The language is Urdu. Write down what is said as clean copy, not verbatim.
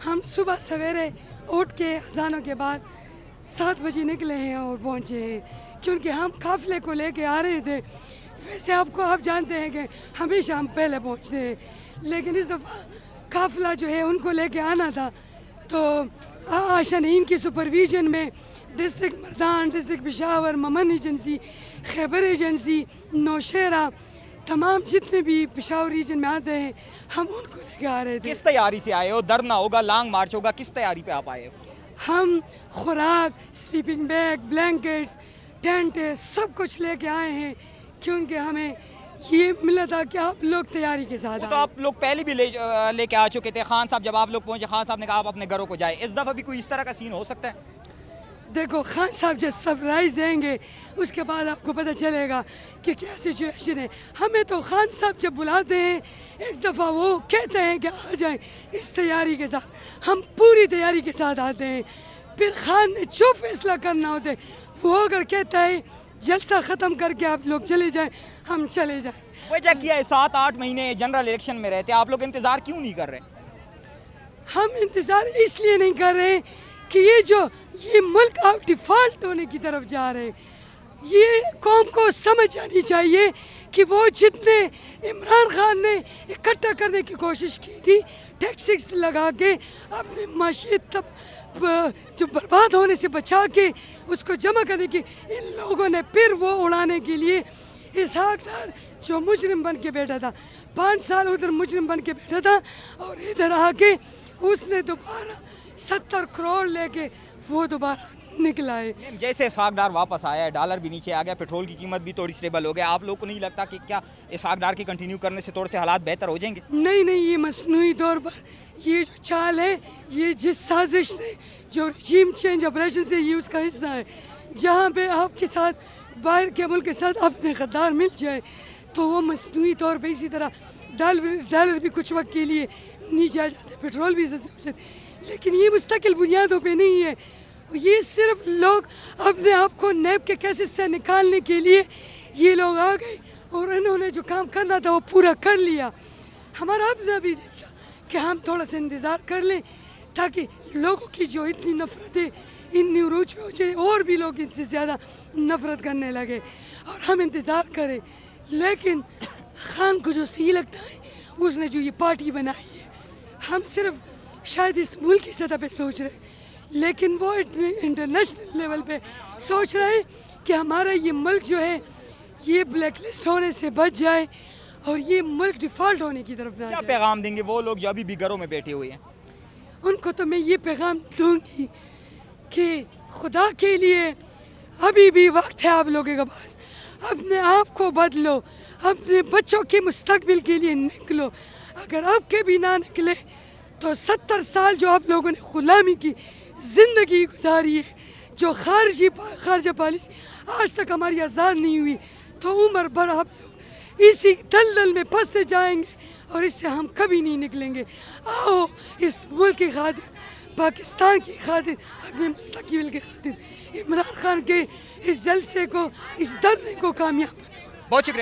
ہم صبح سویرے اٹھ کے اذانوں کے بعد 7 بجے نکلے ہیں اور پہنچے ہیں، کیونکہ ہم قافلے کو لے کے آ رہے تھے. ویسے آپ جانتے ہیں کہ ہمیشہ ہم پہلے پہنچتے ہیں، لیکن اس دفعہ قافلہ جو ہے ان کو لے کے آنا تھا. تو عائشہ نعیم کی سپرویژن میں ڈسٹرکٹ مردان، ڈسٹرکٹ پشاور، ممن ایجنسی، خیبر ایجنسی، نوشہرہ، تمام جتنے بھی پشاور ریجن میں آتے ہیں ہم ان کو لے کے آ رہے تھے. کس تیاری سے آئے ہو؟ دھرنا ہوگا، لانگ مارچ ہوگا، کس تیاری پہ آپ آئے ہو؟ ہم خوراک، سلیپنگ بیگ، بلینکٹس، ٹینٹ سب کچھ لے کے آئے ہیں، کیونکہ ہمیں یہ ملا تھا کہ آپ لوگ تیاری کے ساتھ تو آپ لوگ پہلے بھی لے کے آ چکے تھے. خان صاحب جب آپ لوگ پہنچے، خان صاحب نے کہا آپ اپنے گھروں کو جائیں. اس دفعہ بھی کوئی اس طرح کا سین ہو سکتا ہے؟ دیکھو، خان صاحب جب سرپرائز دیں گے اس کے بعد آپ کو پتہ چلے گا کہ کیا سچویشن ہے. ہمیں تو خان صاحب جب بلاتے ہیں ایک دفعہ وہ کہتے ہیں کہ آ جائیں اس تیاری کے ساتھ، ہم پوری تیاری کے ساتھ آتے ہیں. پھر خان نے جو فیصلہ کرنا ہوتا ہے وہ اگر کہتا ہے جلسہ ختم کر کے آپ لوگ چلے جائیں، ہم چلے جائیں. وجہ کیا ہے 7-8 مہینے جنرل الیکشن میں رہتے، آپ لوگ انتظار کیوں نہیں کر رہے؟ ہم انتظار اس لیے نہیں کر رہے کہ یہ ملک اب ڈیفالٹ ہونے کی طرف جا رہے. یہ قوم کو سمجھ جانی چاہیے کہ وہ جتنے عمران خان نے اکٹھا کرنے کی کوشش کی تھی ٹیکسز لگا کے اپنے معیشت جو برباد ہونے سے بچا کے اس کو جمع کرنے کی، ان لوگوں نے پھر وہ اڑانے کے لیے اسحاق ڈار جو مجرم بن کے بیٹھا تھا 5 سال ادھر مجرم بن کے بیٹھا تھا اور ادھر آ کے اس نے دوبارہ 70 کروڑ لے کے وہ دوبارہ نکلا ہے. جیسے اسحاق ڈار واپس آیا ہے، ڈالر بھی نیچے آ گیا، پیٹرول کی قیمت بھی تھوڑی سٹیبل ہو گیا، آپ لوگ کو نہیں لگتا کہ کیا اسحاق ڈار کی کنٹینیو کرنے سے تھوڑے سے حالات بہتر ہو جائیں گے؟ نہیں، یہ مصنوعی طور پر یہ جو چال ہے، یہ جس سازش سے جو رجیم چینج آپریشن سے یہ اس کا حصہ ہے. جہاں پہ آپ کے ساتھ باہر کے ملک کے ساتھ اپنے غدار مل جائے تو وہ مصنوعی طور پہ اسی طرح ڈالر بھی کچھ وقت کے لیے نیچے آ جاتے، پیٹرول بھی سستے ہو جاتے، لیکن یہ مستقل بنیادوں پہ نہیں ہے. یہ صرف لوگ اپنے آپ کو نیب کے کیسے سے نکالنے کے لیے یہ لوگ آ گئے اور انہوں نے جو کام کرنا تھا وہ پورا کر لیا. ہمارا اپنا بھی دل تھا کہ ہم تھوڑا سا انتظار کر لیں تاکہ لوگوں کی جو اتنی نفرت ہے اتنی عروج پہ ہو جائے اور بھی لوگ ان سے زیادہ نفرت کرنے لگے اور ہم انتظار کریں. لیکن خان کو جو صحیح لگتا ہے اس نے جو یہ پارٹی بنائی ہے، ہم صرف شاید اس ملک کی سطح پہ سوچ رہے ہیں، لیکن وہ انٹرنیشنل لیول پہ سوچ رہے ہیں کہ ہمارا یہ ملک جو ہے یہ بلیک لسٹ ہونے سے بچ جائے اور یہ ملک ڈیفالٹ ہونے کی طرف نہ جائے. کیا پیغام دیں گے وہ لوگ جو ابھی بھی گھروں میں بیٹھے ہوئے ہیں؟ ان کو تو میں یہ پیغام دوں گی کہ خدا کے لیے ابھی بھی وقت ہے آپ لوگوں کے پاس، اپنے آپ کو بدلو، اپنے بچوں کے مستقبل کے لیے نکلو. اگر آپ کے بھی نہ نکلے تو 70 سال جو آپ لوگوں نے غلامی کی زندگی گزاری ہے، جو خارجہ پالیسی آج تک ہماری آزاد نہیں ہوئی، تو عمر بھر آپ لوگ اسی دلدل میں پھنستے جائیں گے اور اس سے ہم کبھی نہیں نکلیں گے. آؤ اس ملک کی خاطر، پاکستان کی خاطر، اپنے مستقبل کی خاطر عمران خان کے اس جلسے کو، اس دھرنے کو کامیاب بناؤ. بہت شکریہ.